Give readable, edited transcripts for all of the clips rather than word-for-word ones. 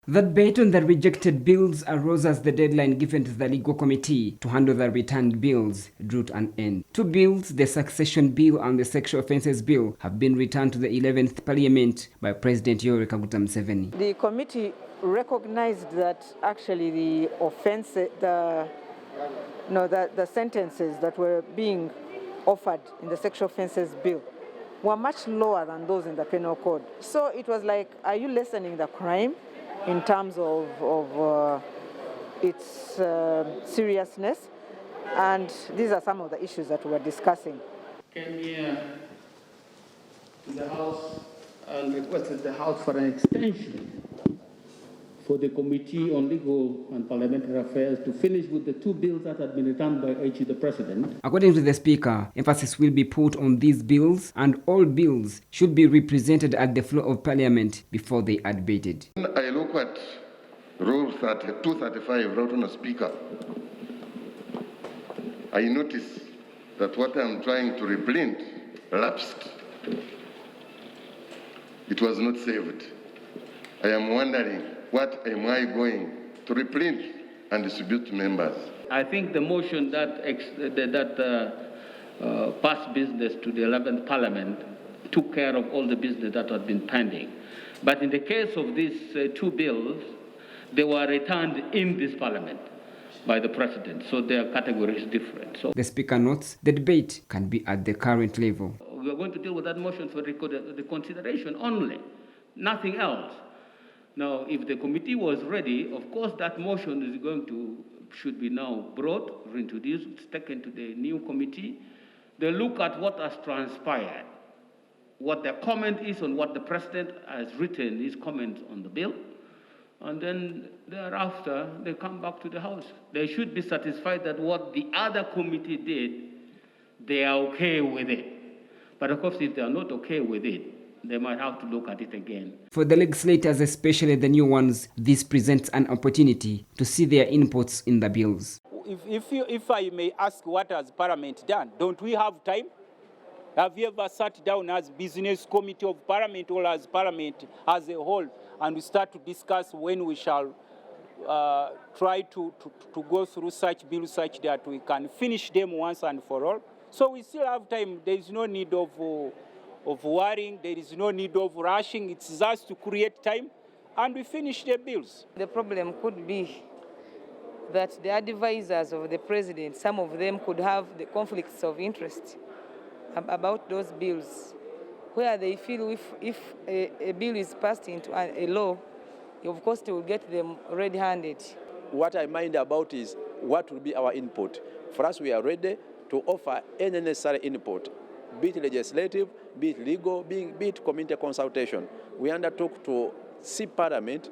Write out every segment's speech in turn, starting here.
The debate on the rejected bills arose as the deadline given to the legal committee to handle the returned bills drew to an end. Two bills, the Succession Bill and the Sexual Offences Bill, have been returned to the 11th Parliament by President Yoweri Museveni. The committee recognized that actually the sentences that were being offered in the Sexual Offences Bill were much lower than those in the Penal Code. So it was like, are you lessening the crime in terms of its seriousness? And these are some of the issues that we were discussing. Came here to the House and requested the House for an extension for the Committee on Legal and Parliamentary Affairs to finish with the two bills that had been returned by the President. According to the Speaker, emphasis will be put on these bills, and all bills should be represented at the floor of Parliament before they are debated. When I look at Rule 235, wrote on a Speaker, I notice that what I'm trying to reprint lapsed. It was not saved. I am wondering, what am I going to reprint and distribute to members? I think the motion that passed business to the 11th Parliament took care of all the business that had been pending. But in the case of these two bills, they were returned in this Parliament by the President, so their category is different. So the Speaker notes the debate can be at the current level. We are going to deal with that motion for the consideration only, nothing else. Now, if the committee was ready, of course, that motion should be now brought, reintroduced, taken to the new committee. They look at what has transpired, what the comment is on what the President has written, his comments on the bill, and then thereafter, they come back to the House. They should be satisfied that what the other committee did, they are okay with it. But of course, if they are not okay with it, they might have to look at it again. For the legislators, especially the new ones, this presents an opportunity to see their inputs in the bills. If I may ask, what has Parliament done? Don't we have time? Have you ever sat down as business committee of Parliament or as Parliament as a whole and we start to discuss when we shall try to go through such bills such that we can finish them once and for all? So we still have time. There is no need of worrying, there is no need of rushing. It's just to create time and we finish the bills. The problem could be that the advisors of the President, some of them could have the conflicts of interest about those bills, where they feel if a bill is passed into a law, of course they will get them red-handed. What I mind about is what will be our input. For us, we are ready to offer any necessary input, be it legislative, be it legal, be it community consultation. We undertook to see Parliament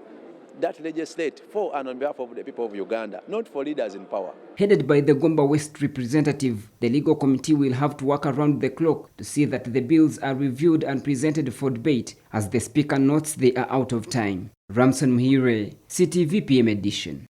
that legislate for and on behalf of the people of Uganda, not for leaders in power. Headed by the Gomba West representative, the legal committee will have to work around the clock to see that the bills are reviewed and presented for debate, as the Speaker notes they are out of time. Ramson Muhire, SEETVUPDATES edition.